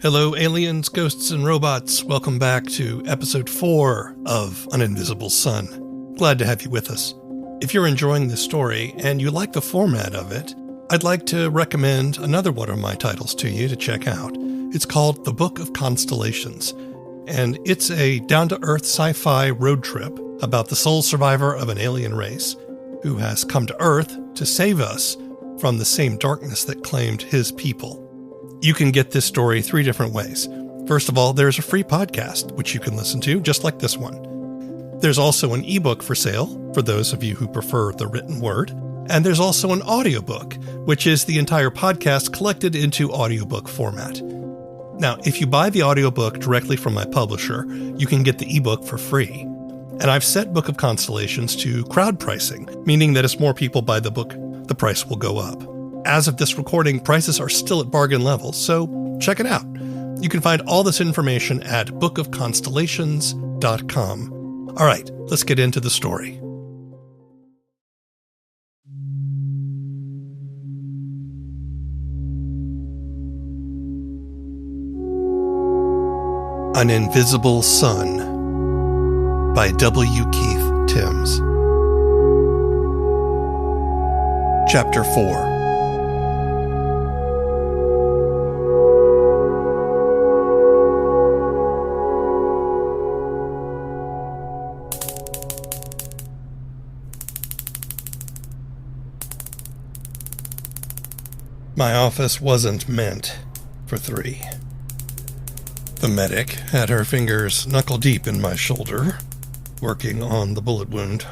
Hello, aliens, ghosts, and robots. Welcome back to episode 4 of An Invisible Sun. Glad to have you with us. If you're enjoying this story and you like the format of it, I'd like to recommend another one of my titles to you to check out. It's called The Book of Constellations, and it's a down-to-earth sci-fi road trip about the sole survivor of an alien race who has come to Earth to save us from the same darkness that claimed his people. You can get this story 3 different ways. First of all, there's a free podcast, which you can listen to, just like this one. There's also an ebook for sale, for those of you who prefer the written word. And there's also an audiobook, which is the entire podcast collected into audiobook format. Now, if you buy the audiobook directly from my publisher, you can get the ebook for free. And I've set Book of Constellations to crowd pricing, meaning that as more people buy the book, the price will go up. As of this recording, prices are still at bargain levels, so check it out. You can find all this information at bookofconstellations.com. All right, let's get into the story. An Invisible Sun by W. Keith Timms. Chapter 4. My office wasn't meant for 3. The medic had her fingers knuckle-deep in my shoulder, working on the bullet wound.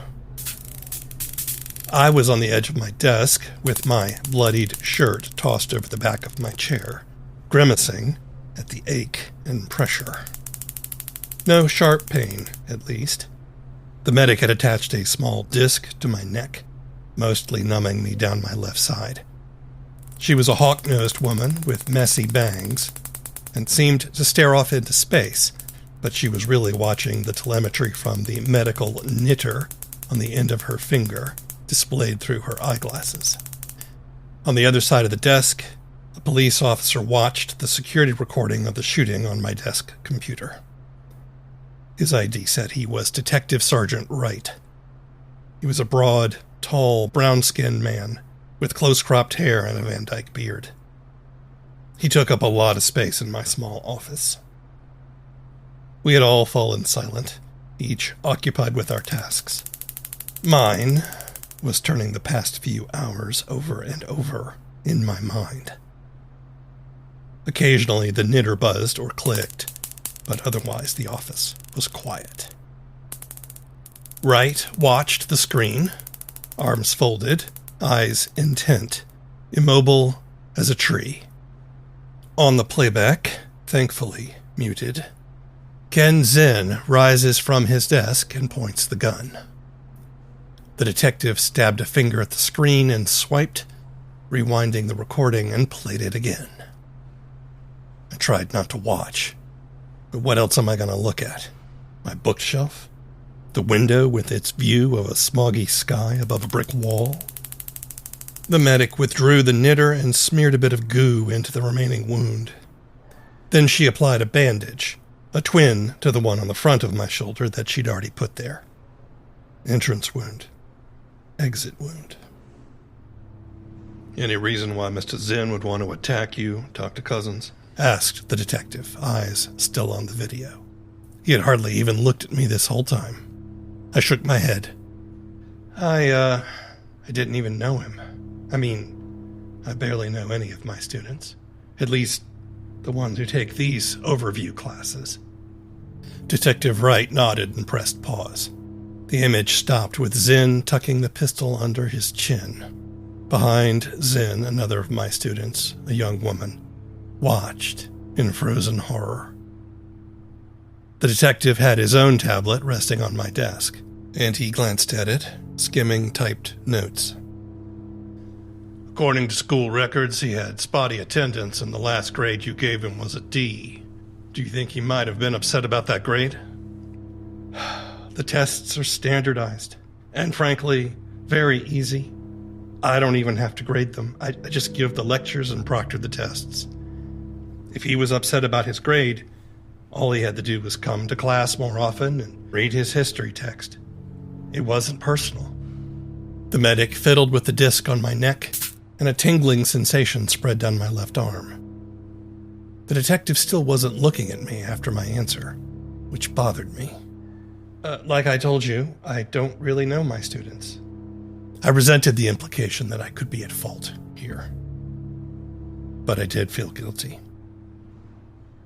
I was on the edge of my desk, with my bloodied shirt tossed over the back of my chair, grimacing at the ache and pressure. No sharp pain, at least. The medic had attached a small disc to my neck, mostly numbing me down my left side. She was a hawk-nosed woman with messy bangs, and seemed to stare off into space, but she was really watching the telemetry from the medical knitter on the end of her finger, displayed through her eyeglasses. On the other side of the desk, a police officer watched the security recording of the shooting on my desk computer. His ID said he was Detective Sergeant Wright. He was a broad, tall, brown-skinned man with close-cropped hair and a Van Dyke beard. He took up a lot of space in my small office. We had all fallen silent, each occupied with our tasks. Mine was turning the past few hours over and over in my mind. Occasionally the knitter buzzed or clicked, but otherwise the office was quiet. Wright watched the screen, arms folded, eyes intent, immobile as a tree. On the playback, thankfully muted, Ken Zinn rises from his desk and points the gun. The detective stabbed a finger at the screen and swiped, rewinding the recording and played it again. I tried not to watch, but what else am I going to look at? My bookshelf? The window with its view of a smoggy sky above a brick wall? The medic withdrew the knitter and smeared a bit of goo into the remaining wound. Then she applied a bandage, a twin to the one on the front of my shoulder that she'd already put there. Entrance wound. Exit wound. Any reason why Mr. Zinn would want to attack you, Dr. Cousins? Asked the detective, eyes still on the video. He had hardly even looked at me this whole time. I shook my head. I didn't even know him. I mean, I barely know any of my students. At least, the ones who take these overview classes. Detective Wright nodded and pressed pause. The image stopped with Zinn tucking the pistol under his chin. Behind Zinn, another of my students, a young woman, watched in frozen horror. The detective had his own tablet resting on my desk, and he glanced at it, skimming typed notes. According to school records, he had spotty attendance, and the last grade you gave him was a D. Do you think he might have been upset about that grade? The tests are standardized, and frankly, very easy. I don't even have to grade them. I just give the lectures and proctor the tests. If he was upset about his grade, all he had to do was come to class more often and read his history text. It wasn't personal. The medic fiddled with the disc on my neck, and a tingling sensation spread down my left arm. The detective still wasn't looking at me after my answer, which bothered me. Like I told you, I don't really know my students. I resented the implication that I could be at fault here. But I did feel guilty.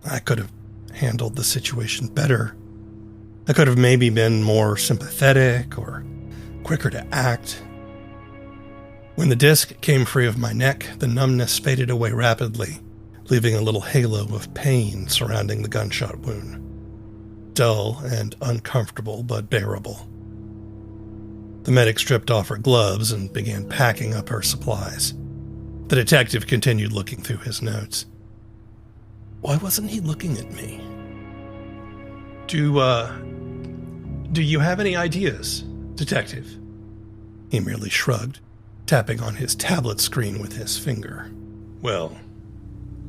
I could have handled the situation better. I could have maybe been more sympathetic or quicker to act. When the disc came free of my neck, the numbness faded away rapidly, leaving a little halo of pain surrounding the gunshot wound. Dull and uncomfortable, but bearable. The medic stripped off her gloves and began packing up her supplies. The detective continued looking through his notes. Why wasn't he looking at me? Do you have any ideas, detective? He merely shrugged, tapping on his tablet screen with his finger. Well,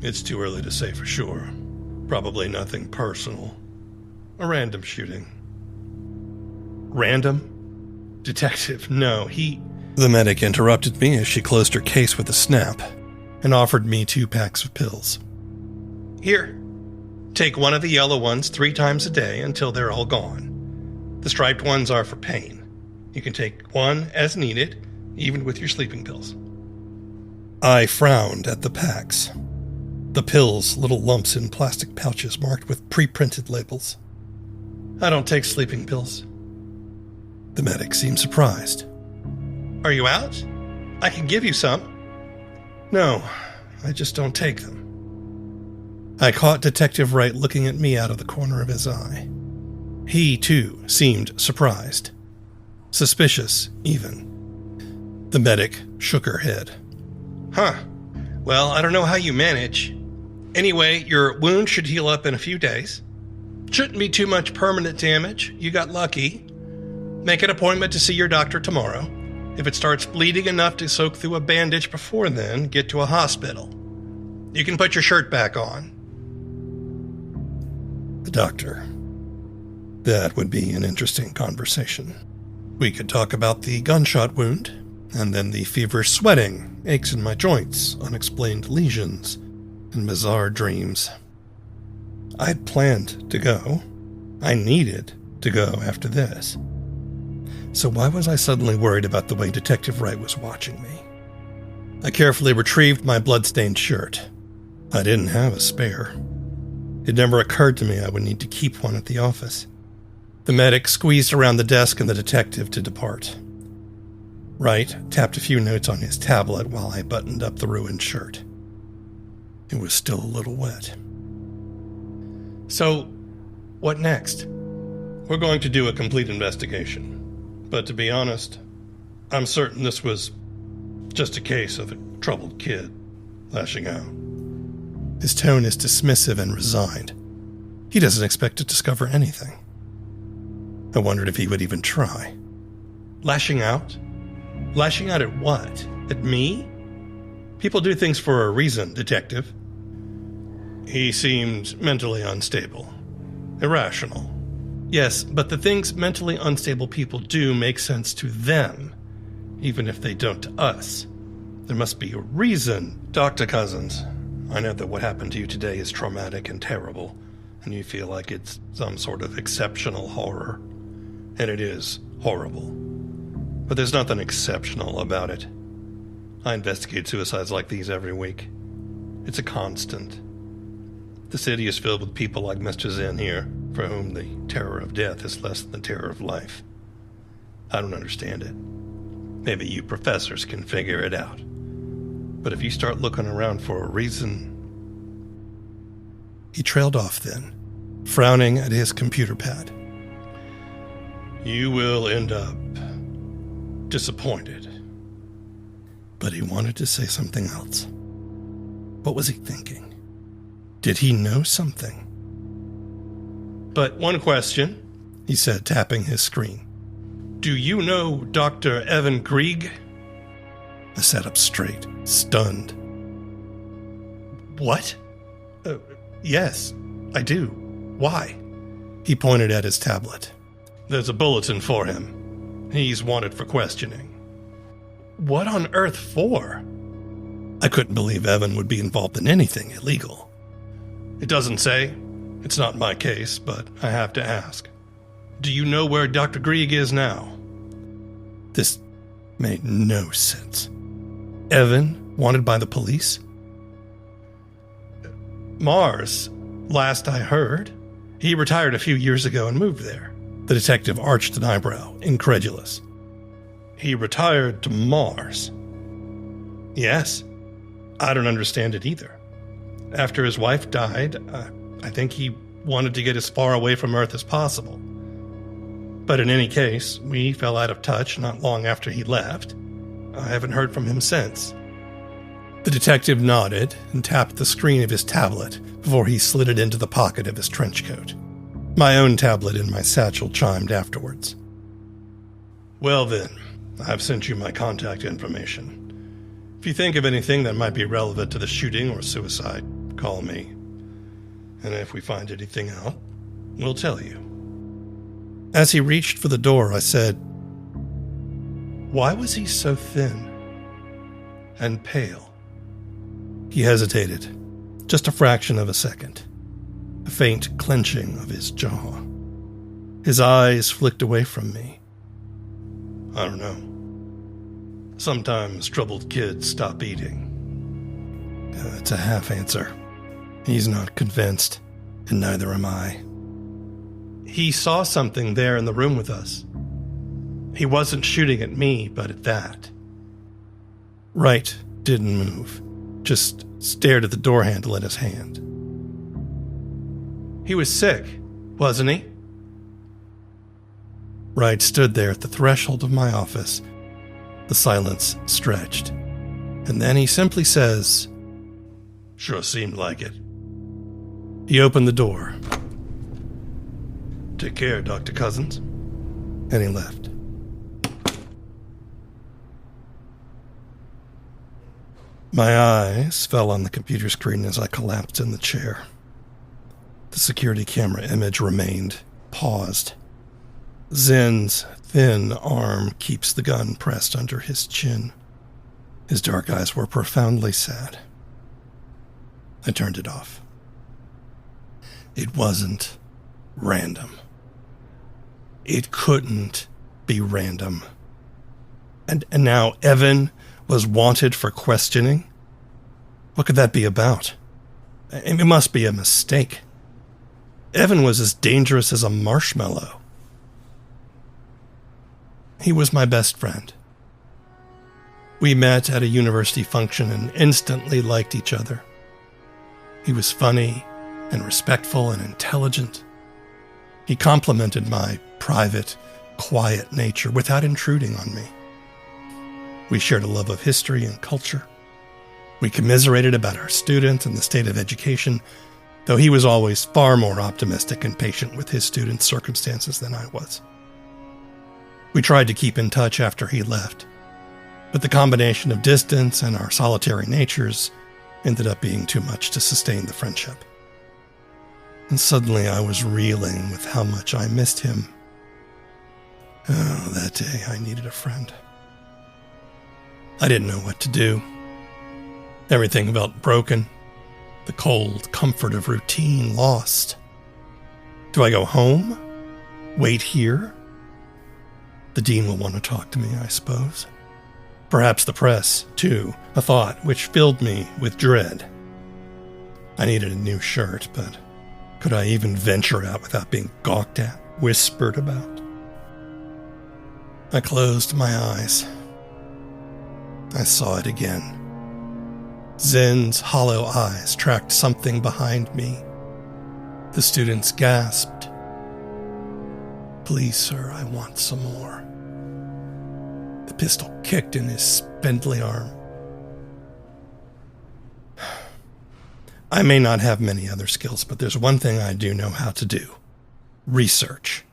it's too early to say for sure. Probably nothing personal. A random shooting. Random? Detective, no, The medic interrupted me as she closed her case with a snap and offered me 2 packs of pills. Here, take one of the yellow ones 3 times a day until they're all gone. The striped ones are for pain. You can take one as needed, even with your sleeping pills. I frowned at the packs. The pills, little lumps in plastic pouches marked with pre-printed labels. I don't take sleeping pills. The medic seemed surprised. Are you out? I can give you some. No, I just don't take them. I caught Detective Wright looking at me out of the corner of his eye. He, too, seemed surprised. Suspicious, even. The medic shook her head. Huh. Well, I don't know how you manage. Anyway, your wound should heal up in a few days. Shouldn't be too much permanent damage. You got lucky. Make an appointment to see your doctor tomorrow. If it starts bleeding enough to soak through a bandage before then, get to a hospital. You can put your shirt back on. The doctor. That would be an interesting conversation. We could talk about the gunshot wound, and then the feverish sweating, aches in my joints, unexplained lesions, and bizarre dreams. I'd planned to go. I needed to go after this. So why was I suddenly worried about the way Detective Wright was watching me? I carefully retrieved my blood-stained shirt. I didn't have a spare. It never occurred to me I would need to keep one at the office. The medic squeezed around the desk and the detective to depart. Wright tapped a few notes on his tablet while I buttoned up the ruined shirt. It was still a little wet. So, what next? We're going to do a complete investigation. But to be honest, I'm certain this was just a case of a troubled kid lashing out. His tone is dismissive and resigned. He doesn't expect to discover anything. I wondered if he would even try. Lashing out? Lashing out at what? At me? People do things for a reason, detective. He seemed mentally unstable. Irrational. Yes, but the things mentally unstable people do make sense to them, even if they don't to us. There must be a reason. Dr. Cousins, I know that what happened to you today is traumatic and terrible, and you feel like it's some sort of exceptional horror. And it is horrible. But there's nothing exceptional about it. I investigate suicides like these every week. It's a constant. The city is filled with people like Mr. Zinn here, for whom the terror of death is less than the terror of life. I don't understand it. Maybe you professors can figure it out. But if you start looking around for a reason... He trailed off then, frowning at his computer pad. You will end up disappointed. But he wanted to say something else. What was he thinking? Did he know something? But one question, he said, tapping his screen. Do you know Dr. Evan Krieg? I sat up straight, stunned. What? Yes, I do. Why? He pointed at his tablet. There's a bulletin for him. He's wanted for questioning. What on earth for? I couldn't believe Evan would be involved in anything illegal. It doesn't say. It's not my case, but I have to ask. Do you know where Dr. Grieg is now? This made no sense. Evan, wanted by the police? Mars, last I heard. He retired a few years ago and moved there. The detective arched an eyebrow, incredulous. He retired to Mars? Yes. I don't understand it either. After his wife died, I think he wanted to get as far away from Earth as possible. But in any case, we fell out of touch not long after he left. I haven't heard from him since. The detective nodded and tapped the screen of his tablet before he slid it into the pocket of his trench coat. My own tablet in my satchel chimed afterwards. Well then, I've sent you my contact information. If you think of anything that might be relevant to the shooting or suicide, call me. And if we find anything out, we'll tell you. As he reached for the door, I said, "Why was he so thin and pale?" He hesitated, just a fraction of a second, a faint clenching of his jaw. His eyes flicked away from me. I don't know. Sometimes troubled kids stop eating. It's a half answer. He's not convinced, and neither am I. He saw something there in the room with us. He wasn't shooting at me, but at that. Wright didn't move, just stared at the door handle in his hand. He was sick, wasn't he? Wright stood there at the threshold of my office. The silence stretched, and then he simply says, "Sure seemed like it." He opened the door. "Take care, Dr. Cousins." And he left. My eyes fell on the computer screen as I collapsed in the chair. The security camera image remained paused. Zinn's thin arm keeps the gun pressed under his chin. His dark eyes were profoundly sad. I turned it off. It wasn't random. It couldn't be random. And now Evan was wanted for questioning? What could that be about? It must be a mistake. Evan was as dangerous as a marshmallow. He was my best friend. We met at a university function and instantly liked each other. He was funny and respectful and intelligent. He complimented my private, quiet nature without intruding on me. We shared a love of history and culture. We commiserated about our students and the state of education, though he was always far more optimistic and patient with his students' circumstances than I was. We tried to keep in touch after he left, but the combination of distance and our solitary natures ended up being too much to sustain the friendship. And suddenly I was reeling with how much I missed him. Oh, that day I needed a friend. I didn't know what to do. Everything felt broken, the cold comfort of routine lost. Do I go home? Wait here? The dean will want to talk to me, I suppose. Perhaps the press, too, a thought which filled me with dread. I needed a new shirt, but could I even venture out without being gawked at, whispered about? I closed my eyes. I saw it again. Zinn's hollow eyes tracked something behind me. The students gasped. "Please, sir, I want some more." The pistol kicked in his spindly arm. I may not have many other skills, but there's one thing I do know how to do. Research.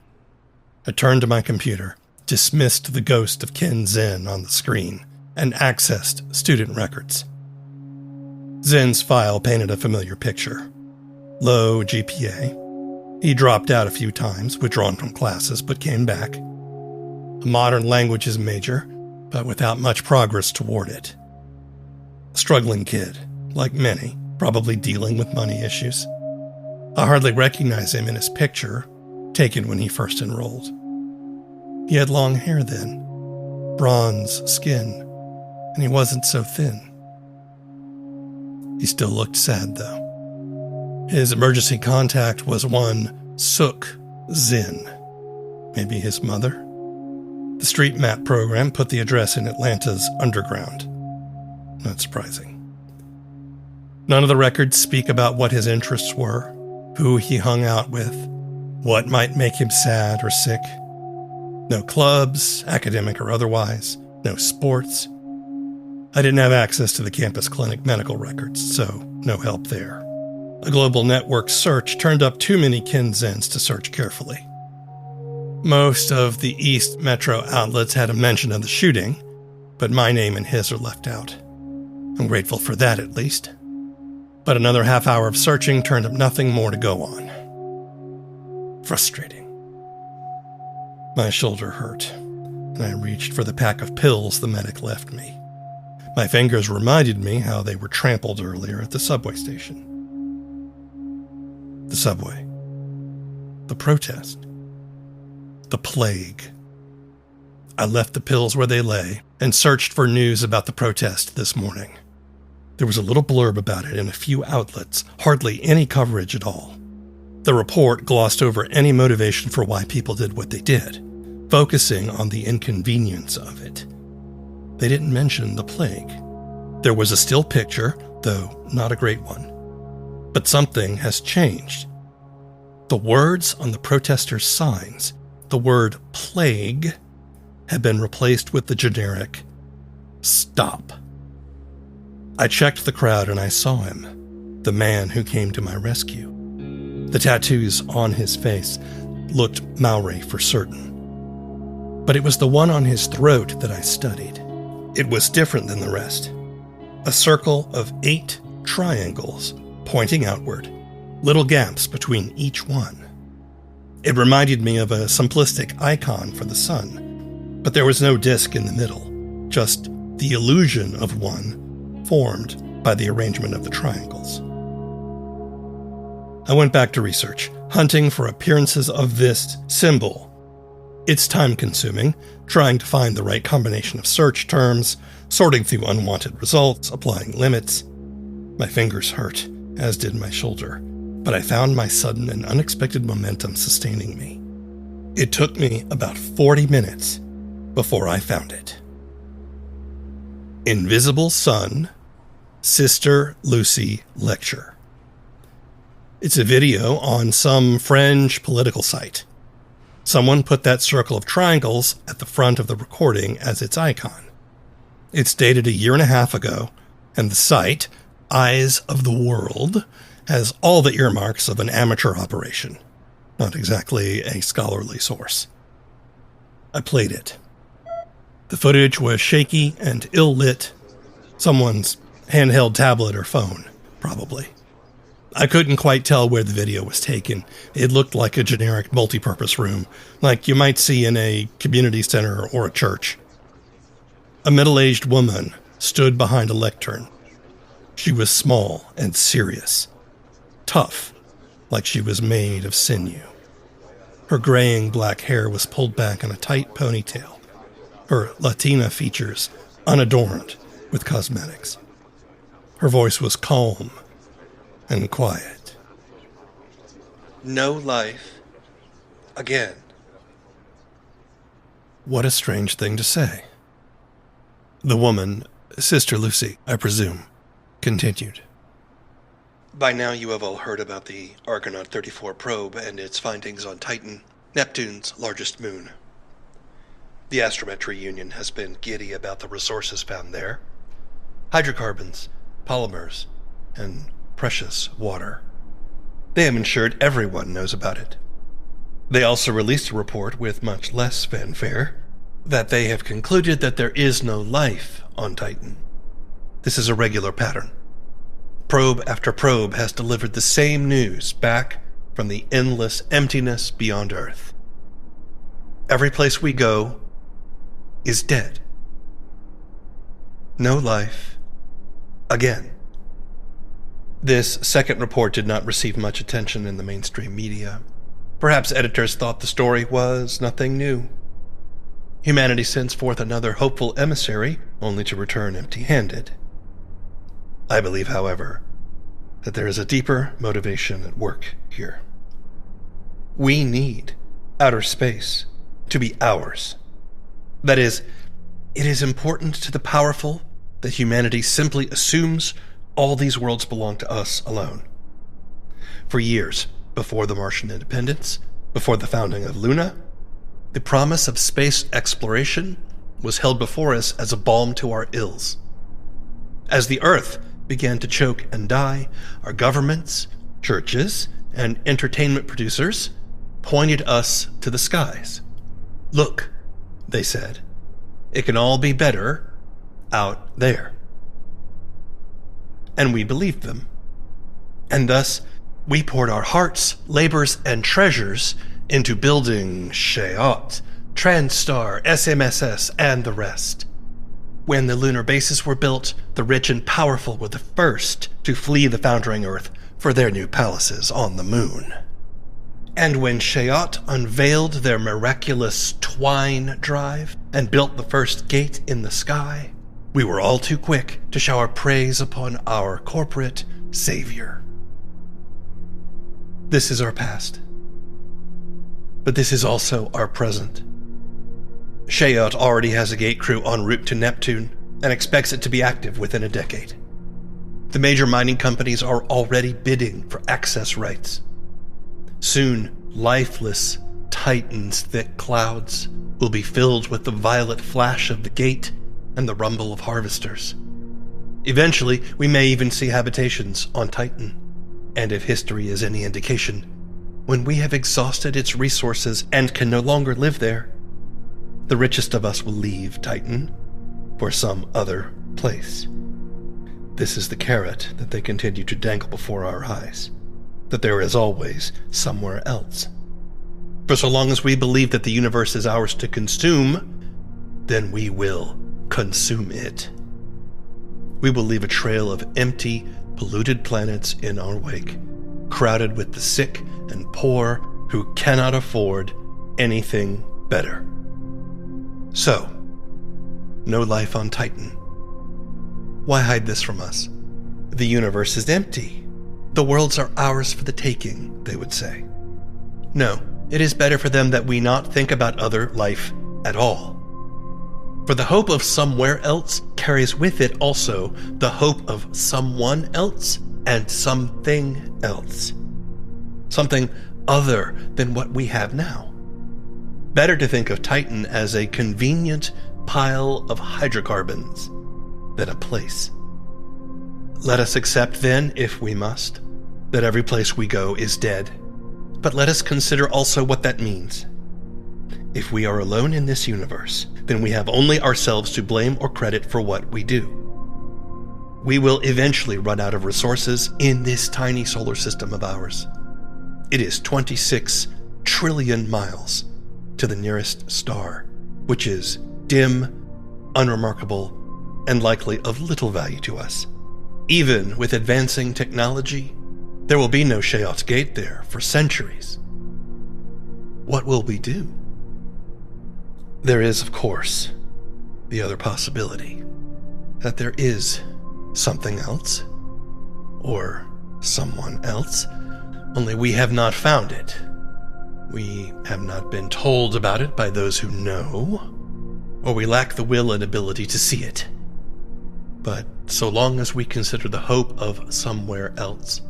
I turned to my computer, dismissed the ghost of Ken Zinn on the screen, and accessed student records. Zinn's file painted a familiar picture. low GPA. He dropped out a few times, withdrawn from classes, but came back. A modern languages major, but without much progress toward it. A struggling kid, like many, probably dealing with money issues. I hardly recognize him in his picture, taken when he first enrolled. He had long hair then, bronze skin, and he wasn't so thin. He still looked sad, though. His emergency contact was one Ken Zinn, maybe his mother. The street map program put the address in Atlanta's underground. Not surprising. None of the records speak about what his interests were, who he hung out with, what might make him sad or sick. No clubs, academic or otherwise, no sports. I didn't have access to the campus clinic medical records, so no help there. A global network search turned up too many Ken Zinns to search carefully. Most of the East Metro outlets had a mention of the shooting, but my name and his are left out. I'm grateful for that, at least. But another half hour of searching turned up nothing more to go on. Frustrating. My shoulder hurt, and I reached for the pack of pills the medic left me. My fingers reminded me how they were trampled earlier at the subway station. The subway. The protest. The plague. I left the pills where they lay and searched for news about the protest this morning. There was a little blurb about it in a few outlets, hardly any coverage at all. The report glossed over any motivation for why people did what they did, focusing on the inconvenience of it. They didn't mention the plague. There was a still picture, though not a great one. But something has changed. The words on the protesters' signs, the word plague, have been replaced with the generic stop. I checked the crowd and I saw him, the man who came to my rescue. The tattoos on his face looked Maori for certain. But it was the one on his throat that I studied. It was different than the rest. A circle of 8 triangles pointing outward, little gaps between each one. It reminded me of a simplistic icon for the sun, but there was no disk in the middle, just the illusion of one formed by the arrangement of the triangles. I went back to research, hunting for appearances of this symbol. It's time-consuming, trying to find the right combination of search terms, sorting through unwanted results, applying limits. My fingers hurt, as did my shoulder, but I found my sudden and unexpected momentum sustaining me. It took me about 40 minutes before I found it. Invisible Sun, Sister Lucy Lecture. It's a video on some French political site. Someone put that circle of triangles at the front of the recording as its icon. It's dated 1.5 years ago, and the site, Eyes of the World, has all the earmarks of an amateur operation. Not exactly a scholarly source. I played it. The footage was shaky and ill-lit. Someone's handheld tablet or phone, probably. I couldn't quite tell where the video was taken. It looked like a generic multipurpose room, like you might see in a community center or a church. A middle-aged woman stood behind a lectern. She was small and serious, tough, like she was made of sinew. Her graying black hair was pulled back in a tight ponytail, her Latina features unadorned with cosmetics. Her voice was calm and quiet. No life. Again. What a strange thing to say. The woman, Sister Lucy, I presume, continued. By now you have all heard about the Argonaut 34 probe and its findings on Titan, Neptune's largest moon. The Astrometry Union has been giddy about the resources found there. Hydrocarbons, polymers, and precious water. They have ensured everyone knows about it. They also released a report with much less fanfare that they have concluded that there is no life on Titan. This is a regular pattern. Probe after probe has delivered the same news back from the endless emptiness beyond Earth. Every place we go is dead. No life again. This second report did not receive much attention in the mainstream media. Perhaps editors thought the story was nothing new. Humanity sends forth another hopeful emissary, only to return empty-handed. I believe, however, that there is a deeper motivation at work here. We need outer space to be ours. That is, it is important to the powerful that humanity simply assumes all these worlds belong to us alone. For years, before the Martian independence, before the founding of Luna, the promise of space exploration was held before us as a balm to our ills. As the Earth began to choke and die, our governments, churches, and entertainment producers pointed us to the skies. Look, they said, it can all be better out there. And we believed them. And thus, we poured our hearts, labors, and treasures into building Sheot, Transstar, SMSS, and the rest. When the lunar bases were built, the rich and powerful were the first to flee the foundering Earth for their new palaces on the moon. And when Sheot unveiled their miraculous twine drive and built the first gate in the sky, we were all too quick to shower praise upon our corporate savior. This is our past. But this is also our present. Sheot already has a gate crew en route to Neptune and expects it to be active within a decade. The major mining companies are already bidding for access rights. Soon, lifeless Titan's thick clouds will be filled with the violet flash of the gate and the rumble of harvesters. Eventually, we may even see habitations on Titan. And if history is any indication, when we have exhausted its resources and can no longer live there, the richest of us will leave Titan for some other place. This is the carrot that they continue to dangle before our eyes, that there is always somewhere else. For so long as we believe that the universe is ours to consume, then we will consume it. We will leave a trail of empty, polluted planets in our wake, crowded with the sick and poor who cannot afford anything better. So, no life on Titan. Why hide this from us? The universe is empty. The worlds are ours for the taking, they would say. No, it is better for them that we not think about other life at all. For the hope of somewhere else carries with it also the hope of someone else and something else. Something other than what we have now. Better to think of Titan as a convenient pile of hydrocarbons than a place. Let us accept then, if we must, that every place we go is dead. But let us consider also what that means. If we are alone in this universe, then we have only ourselves to blame or credit for what we do. We will eventually run out of resources in this tiny solar system of ours. It is 26 trillion miles to the nearest star, which is dim, unremarkable, and likely of little value to us. Even with advancing technology, there will be no Sheot Gate there for centuries. What will we do? There is, of course, the other possibility that there is something else, or someone else, only we have not found it. We have not been told about it by those who know, or we lack the will and ability to see it. But so long as we consider the hope of somewhere else,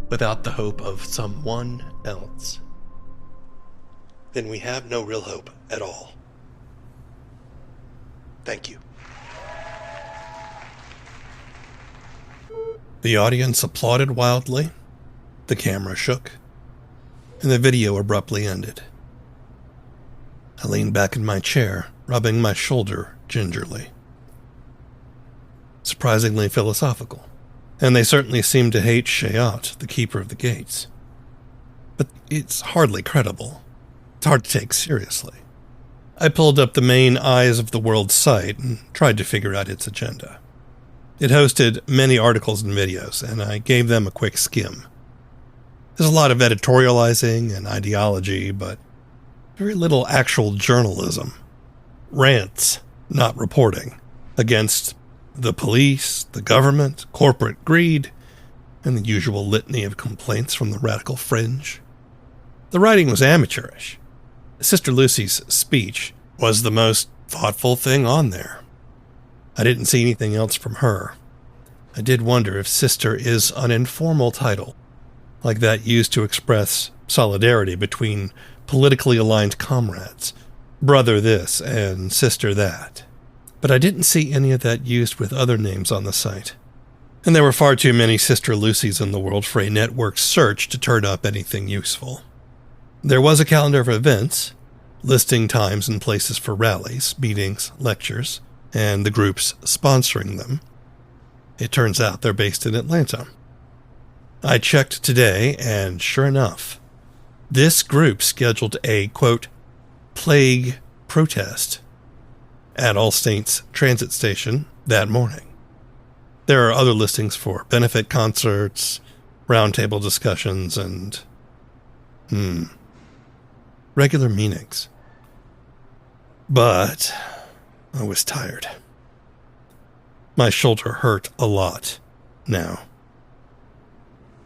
without the hope of someone else, then we have no real hope at all. Thank you. The audience applauded wildly, the camera shook, and the video abruptly ended. I leaned back in my chair, rubbing my shoulder gingerly. Surprisingly philosophical, and they certainly seem to hate Shayot, the keeper of the gates. But it's hardly credible. It's hard to take seriously. I pulled up the main Eyes of the World site and tried to figure out its agenda. It hosted many articles and videos, and I gave them a quick skim. There's a lot of editorializing and ideology, but very little actual journalism. Rants, not reporting, against the police, the government, corporate greed, and the usual litany of complaints from the radical fringe. The writing was amateurish. Sister Lucy's speech was the most thoughtful thing on there. I didn't see anything else from her. I did wonder if Sister is an informal title, like that used to express solidarity between politically aligned comrades, brother this and sister that. But I didn't see any of that used with other names on the site. And there were far too many Sister Lucys in the world for a network search to turn up anything useful. There was a calendar of events, listing times and places for rallies, meetings, lectures, and the groups sponsoring them. It turns out they're based in Atlanta. I checked today, and sure enough, this group scheduled a, quote, plague protest at All Saints Transit Station that morning. There are other listings for benefit concerts, roundtable discussions, and regular meetings. But I was tired. My shoulder hurt a lot now.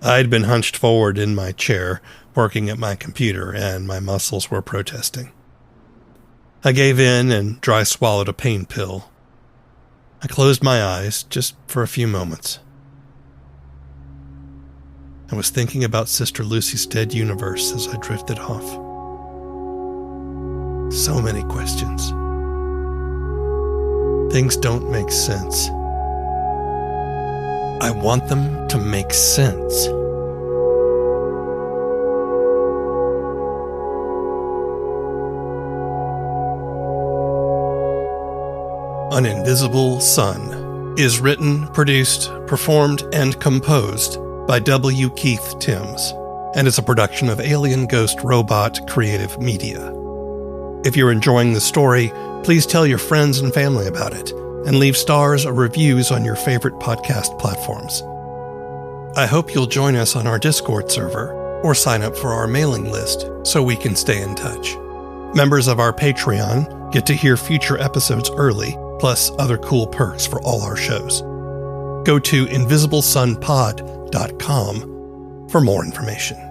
I'd been hunched forward in my chair, working at my computer, and my muscles were protesting. I gave in and dry swallowed a pain pill. I closed my eyes just for a few moments. I was thinking about Sister Lucy's dead universe as I drifted off. So many questions. Things don't make sense. I want them to make sense. An Invisible Sun is written, produced, performed, and composed by W. Keith Timms, and is a production of Alien Ghost Robot Creative Media. If you're enjoying the story, please tell your friends and family about it, and leave stars or reviews on your favorite podcast platforms. I hope you'll join us on our Discord server, or sign up for our mailing list so we can stay in touch. Members of our Patreon get to hear future episodes early, plus other cool perks for all our shows. Go to invisiblesunpod.com for more information.